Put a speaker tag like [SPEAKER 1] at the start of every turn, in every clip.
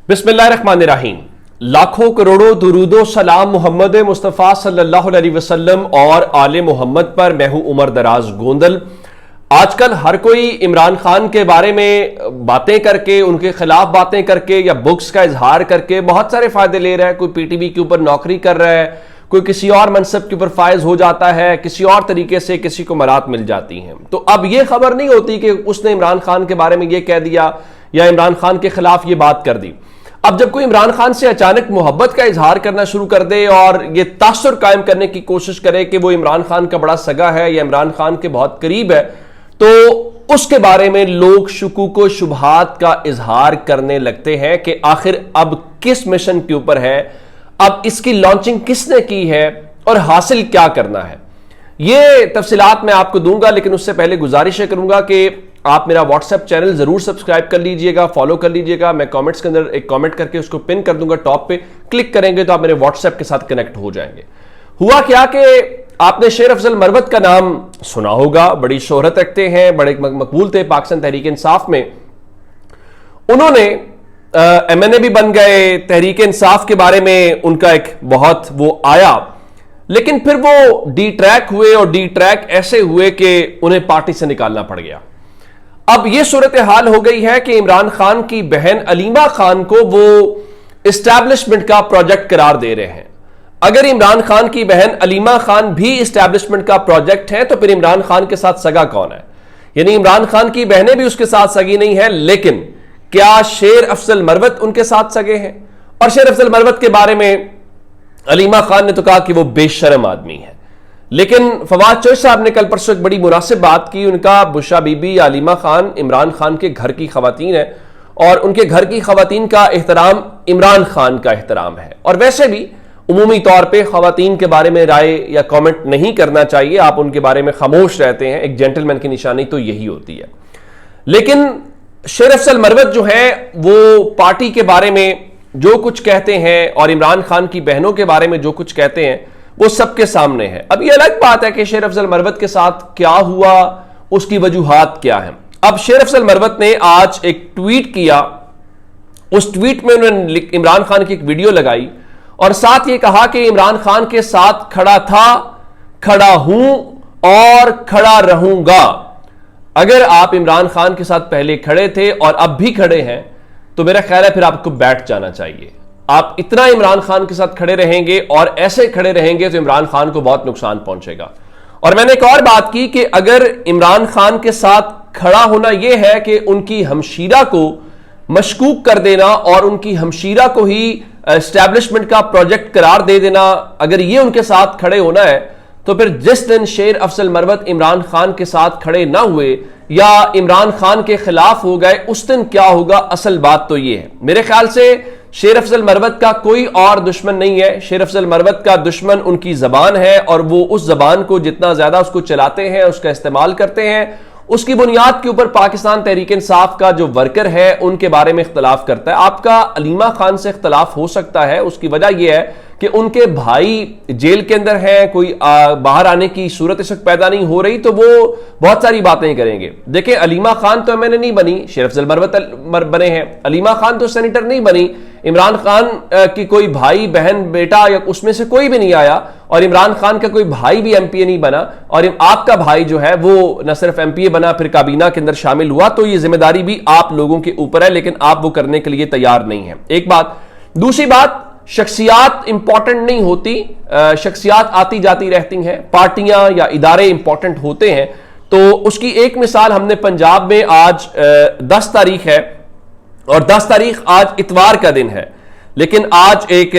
[SPEAKER 1] बिस्मिल्लाहिर्रहमानिर्रहीम। लाखों करोड़ों दुरूदो सलाम मोहम्मद मुस्तफ़ा सल्लल्लाहु अलैहि वसल्लम और आले मोहम्मद पर। मैं हूं उमर दराज गोंदल। आजकल हर कोई इमरान खान के बारे में बातें करके, उनके खिलाफ बातें करके या बुक्स का इजहार करके बहुत सारे फायदे ले रहा है। कोई पीटीवी के ऊपर नौकरी कर रहा है, कोई किसी और मनसब के ऊपर फायज हो जाता है, किसी और तरीके से किसी को मरात मिल जाती हैं। तो अब यह खबर नहीं होती कि उसने इमरान खान के बारे में यह कह दिया या इमरान खान के खिलाफ ये बात कर दी। अब जब कोई इमरान खान से अचानक मोहब्बत का इजहार करना शुरू कर दे और ये तासुर कायम करने की कोशिश करे कि वो इमरान खान का बड़ा सगा है या इमरान खान के बहुत करीब है, तो उसके बारे में लोग शुकूक व शुबहात का इजहार करने लगते हैं कि आखिर अब किस मिशन के ऊपर है, अब इसकी लॉन्चिंग किसने की है और हासिल क्या करना है। ये तफसीलात मैं आपको दूंगा, लेकिन उससे पहले गुजारिश करूंगा कि आप मेरा व्हाट्सएप चैनल जरूर सब्सक्राइब कर लीजिएगा, फॉलो कर लीजिएगा। मैं कमेंट्स के अंदर एक कमेंट करके उसको पिन कर दूंगा टॉप पे, क्लिक करेंगे तो आप मेरे व्हाट्सएप के साथ कनेक्ट हो जाएंगे। हुआ क्या कि आपने शेर अफजल मरवत का नाम सुना होगा, बड़ी शोहरत रखते हैं, बड़े मकबूल थे पाकिस्तान तहरीक इंसाफ में। उन्होंने एमएनए भी बन गए, तहरीक इंसाफ के बारे में उनका एक बहुत वो आया, लेकिन फिर वो डी ट्रैक हुए और डी ट्रैक ऐसे हुए कि उन्हें पार्टी से निकालना पड़ गया। अब यह सूरत हाल हो गई है कि इमरान खान की बहन अलीमा खान को वो इस्टेब्लिशमेंट का प्रोजेक्ट करार दे रहे हैं। अगर इमरान खान की बहन अलीमा खान भी इस्टेब्लिशमेंट का प्रोजेक्ट है तो फिर इमरान खान के साथ सगा कौन है? यानी इमरान खान की बहनें भी उसके साथ सगी नहीं है, लेकिन क्या शेर अफजल मरवत उनके साथ सगे हैं? और शेर अफजल मरवत के बारे में अलीमा खान ने तो कहा कि वो बेशरम आदमी है, लेकिन फवाद चौधरी साहब ने कल परसों एक बड़ी मुनासिब बात की। उनका बुशरा बीबी या अलीमा खान इमरान खान के घर की खवातीन है और उनके घर की खवातीन का एहतराम इमरान खान का एहतराम है। और वैसे भी उमूमी तौर पे खवातीन के बारे में राय या कमेंट नहीं करना चाहिए, आप उनके बारे में खामोश रहते हैं। एक जेंटलमैन की निशानी तो यही होती है। लेकिन शेर अफजल मरवत जो है वो पार्टी के बारे में जो कुछ कहते हैं और इमरान खान की बहनों के बारे में जो कुछ कहते हैं वो सबके सामने है। अब ये अलग बात है कि शेर अफजल मरवत के साथ क्या हुआ, उसकी वजूहात क्या है। अब शेर अफजल मरवत ने आज एक ट्वीट किया, उस ट्वीट में उन्होंने इमरान खान की एक वीडियो लगाई और साथ ये कहा कि इमरान खान के साथ खड़ा था, खड़ा हूं और खड़ा रहूंगा। अगर आप इमरान खान के साथ पहले खड़े थे और अब भी खड़े हैं तो मेरा ख्याल है फिर आपको बैठ जाना चाहिए। आप इतना इमरान खान के साथ खड़े रहेंगे और ऐसे खड़े रहेंगे तो इमरान खान को बहुत नुकसान पहुंचेगा। और मैंने एक और बात की कि अगर इमरान खान के साथ खड़ा होना यह है कि उनकी हमशीरा को मशकूक कर देना और उनकी हमशीरा को ही एस्टैब्लिशमेंट का प्रोजेक्ट करार दे देना, अगर ये उनके साथ खड़े होना है तो फिर जिस दिन शेर अफजल मरवत इमरान खान के साथ खड़े ना हुए या इमरान खान के खिलाफ हो गए, उस दिन क्या होगा? असल बात तो ये है, मेरे ख्याल से शेर अफजल मरवत का कोई और दुश्मन नहीं है। शेर अफजल मरवत का दुश्मन उनकी जबान है और वो उस जबान को जितना ज्यादा उसको चलाते हैं, उसका इस्तेमाल करते हैं, उसकी बुनियाद के ऊपर पाकिस्तान तहरीक इंसाफ का जो वर्कर है उनके बारे में इख्तलाफ करता है। आपका अलीमा खान से इख्तलाफ हो सकता है, उसकी वजह यह है कि उनके भाई जेल के अंदर हैं, कोई बाहर आने की सूरत इस वक्त पैदा नहीं हो रही, तो वो बहुत सारी बातें करेंगे। देखिए, अलीमा खान तो मैंने नहीं बनी, शेर अफजल मरवत बने हैं। अलीमा खान तो सेनेटर नहीं बनी, इमरान खान की कोई भाई बहन बेटा या उसमें से कोई भी नहीं आया, और इमरान खान का कोई भाई भी एमपीए नहीं बना, और आपका भाई जो है वो न सिर्फ एमपीए बना फिर काबीना के अंदर शामिल हुआ। तो ये जिम्मेदारी भी आप लोगों के ऊपर है, लेकिन आप वो करने के लिए तैयार नहीं है। एक बात। दूसरी बात, शख्सियात इंपॉर्टेंट नहीं होती, शख्सियात आती जाती रहती हैं, पार्टियां या इदारे इंपॉर्टेंट होते हैं। तो उसकी एक मिसाल हमने पंजाब में आज 10 तारीख है और 10 तारीख आज इतवार का दिन है, लेकिन आज एक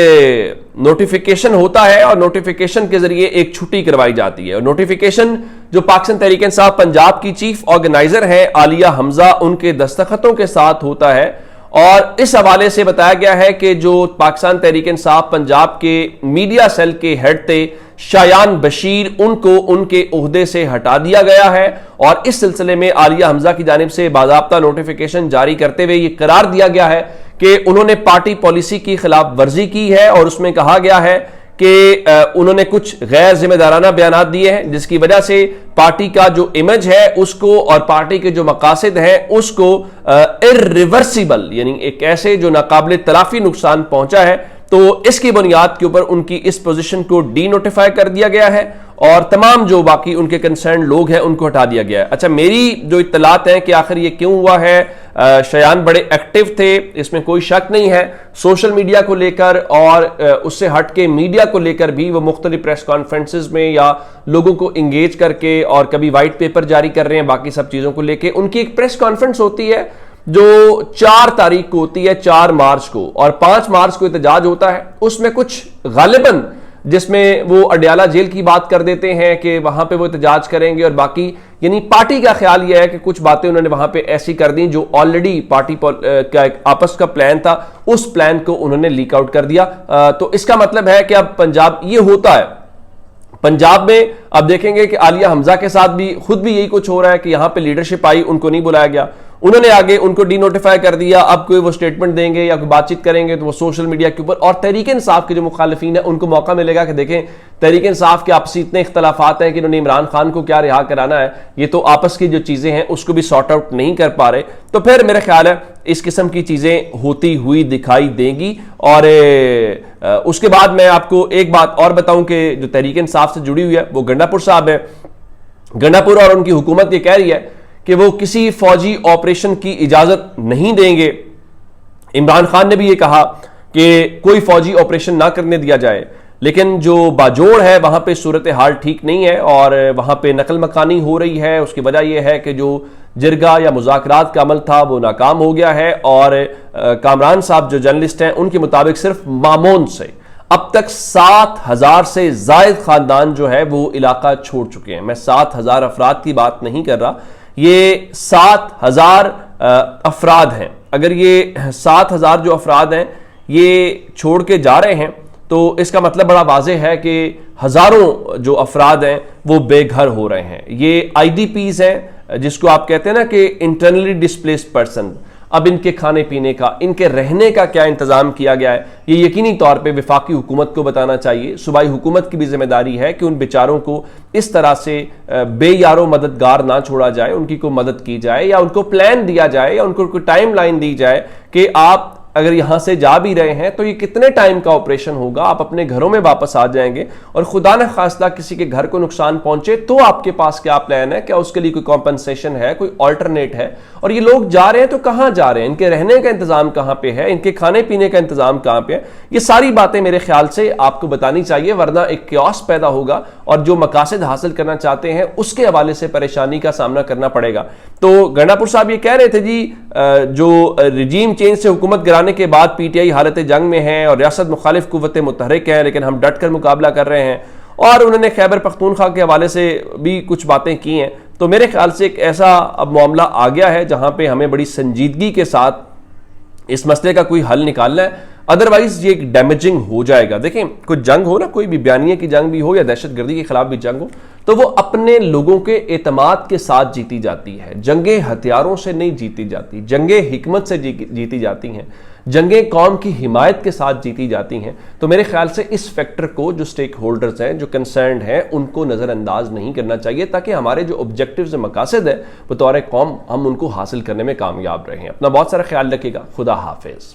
[SPEAKER 1] नोटिफिकेशन होता है और नोटिफिकेशन के जरिए एक छुट्टी करवाई जाती है। और नोटिफिकेशन जो पाकिस्तान तहरीक इंसाफ पंजाब की चीफ ऑर्गेनाइजर है आलिया हमजा, उनके दस्तखतों के साथ होता है। और इस हवाले से बताया गया है कि जो पाकिस्तान तहरीक इंसाफ पंजाब के मीडिया सेल के हेड थे शायान बशीर, उनको उनके ओहदे से हटा दिया गया है। और इस सिलसिले में आलिया हमजा की जानिब से बाज़ाब्ता नोटिफिकेशन जारी करते हुए यह करार दिया गया है कि उन्होंने पार्टी पॉलिसी की खिलाफ वर्जी की है और उसमें कहा गया है कि उन्होंने कुछ गैर जिम्मेदाराना बयान दिए हैं, जिसकी वजह से पार्टी का जो इमेज है उसको और पार्टी के जो मकासद हैं उसको इर्रिवर्सिबल यानी एक ऐसे जो नाकाबिल तलाफी नुकसान पहुंचा है। तो इसकी बुनियाद के ऊपर उनकी इस पोजीशन को डी नोटिफाई कर दिया गया है और तमाम जो बाकी उनके कंसर्न लोग हैं उनको हटा दिया गया है। अच्छा, मेरी जो इत्तलात है कि आखिर ये क्यों हुआ है, शयान बड़े एक्टिव थे, इसमें कोई शक नहीं है। सोशल मीडिया को लेकर और उससे हट के मीडिया को लेकर भी वो मुख्तलिफ प्रेस कॉन्फ्रेंसेज में या लोगों को इंगेज करके और कभी वाइट पेपर जारी कर रहे हैं, बाकी सब चीज़ों को लेकर उनकी एक प्रेस कॉन्फ्रेंस होती है जो 4 तारीख को होती है, 4 मार्च को, और 5 मार्च को एहतजाज होता है। उसमें कुछ गालिबन जिसमें वो अडयाला जेल की बात कर देते हैं कि वहां पे वो एहतजाज करेंगे और बाकी यानी पार्टी का ख्याल यह है कि कुछ बातें उन्होंने वहां पे ऐसी कर दी जो ऑलरेडी पार्टी का आपस का प्लान था, उस प्लान को उन्होंने लीक आउट कर दिया। तो इसका मतलब है कि अब पंजाब ये होता है, पंजाब में अब देखेंगे कि आलिया हमजा के साथ भी खुद भी यही कुछ हो रहा है कि यहां पे लीडरशिप आई, उनको नहीं बुलाया गया, उन्होंने आगे उनको डी नोटिफाई कर दिया। अब कोई वो स्टेटमेंट देंगे या कोई बातचीत करेंगे तो वो सोशल मीडिया के ऊपर, और तहरीक इंसाफ के जो मुखालिफिन है उनको मौका मिलेगा कि देखें तहरीक इंसाफ के आपसी इतने इख्तलाफात हैं कि इन्होंने इमरान खान को क्या रिहा कराना है, ये तो आपस की जो चीजें हैं उसको भी सॉर्ट आउट नहीं कर पा रहे। तो फिर मेरा ख्याल है इस किस्म की चीजें होती हुई दिखाई देंगी। और उसके बाद मैं आपको एक बात और बताऊं कि जो तहरीक इंसाफ से जुड़ी हुई है वो गंडापुर साहब है। गंडापुर और उनकी हुकूमत ये कह रही है कि वो किसी फौजी ऑपरेशन की इजाजत नहीं देंगे। इमरान खान ने भी ये कहा कि कोई फौजी ऑपरेशन ना करने दिया जाए, लेकिन जो बाजोड़ है वहां पे सूरत हाल ठीक नहीं है और वहां पे नकल मकानी हो रही है। उसकी वजह यह है कि जो जिरगा या मुज़ाकरात का अमल था वो नाकाम हो गया है और कामरान साहब जो जर्नलिस्ट हैं उनके मुताबिक सिर्फ मामून से अब तक 7,000 से जायद खानदान जो है वो इलाका छोड़ चुके हैं। मैं 7,000 अफराद की बात नहीं कर रहा, ये 7,000 अफराद हैं। अगर ये 7,000 जो अफराद हैं ये छोड़ के जा रहे हैं तो इसका मतलब बड़ा वाज़ेह है कि हज़ारों जो अफराद हैं वो बेघर हो रहे हैं। ये IDPs हैं जिसको आप कहते हैं ना कि इंटरनली डिस्प्लेस्ड पर्सन। अब इनके खाने पीने का, इनके रहने का क्या इंतजाम किया गया है, ये यकीनी तौर पे वफाकी हुकूमत को बताना चाहिए। सूबाई हुकूमत की भी जिम्मेदारी है कि उन बेचारों को इस तरह से बेयारो मददगार ना छोड़ा जाए, उनकी को मदद की जाए या उनको प्लान दिया जाए या उनको कोई टाइम लाइन दी जाए कि आप अगर यहां से जा भी रहे हैं तो ये कितने टाइम का ऑपरेशन होगा, आप अपने घरों में वापस आ जाएंगे और खुदा न खास्ता किसी के घर को नुकसान पहुंचे तो आपके पास क्या प्लान है, क्या उसके लिए कोई कॉम्पनसेशन है, कोई ऑल्टरनेट है। और ये लोग जा रहे हैं तो कहां जा रहे हैं, इनके रहने का इंतजाम कहां पे है, इनके खाने पीने का इंतजाम कहां पे है, ये सारी बातें मेरे ख्याल से आपको बतानी चाहिए, वरना एक क्यास पैदा होगा और जो मकासद हासिल करना चाहते हैं उसके हवाले से परेशानी का सामना करना पड़ेगा। तो गंडापुर साहब ये कह रहे थे जी जो रिजीम चेंज से हुकूमत गिराने के बाद PTI हालत जंग में है और रियासत मुखालिफ कुव्वतें मुतहरिक हैं, लेकिन हम डट कर मुकाबला कर रहे हैं। और उन्होंने खैबर पख्तूनख्वा के हवाले से भी कुछ बातें की हैं। तो मेरे ख्याल से एक ऐसा अब मामला आ गया है जहां पे हमें बड़ी संजीदगी के साथ इस मसले का कोई हल निकालना है, अदरवाइज ये एक डैमेजिंग हो जाएगा। देखें कोई जंग हो ना, कोई भी बयानिया की जंग भी हो या दहशतगर्दी के खिलाफ भी जंग हो, तो वो अपने लोगों के एतमाद के साथ जीती जाती है। जंगें हथियारों से नहीं जीती जाती, जंगें हिकमत से जीती जाती हैं, जंगें कौम की हिमायत के साथ जीती जाती हैं। तो मेरे ख्याल से इस फैक्टर को जो स्टेक होल्डर्स हैं, जो कंसर्न्ड हैं, उनको नज़रअंदाज नहीं करना चाहिए ताकि हमारे जो ऑब्जेक्टिव्स और मकासद है बतौर कौम हम उनको हासिल करने में कामयाब रहें। अपना बहुत सारा ख्याल रखिएगा। खुदा हाफिज।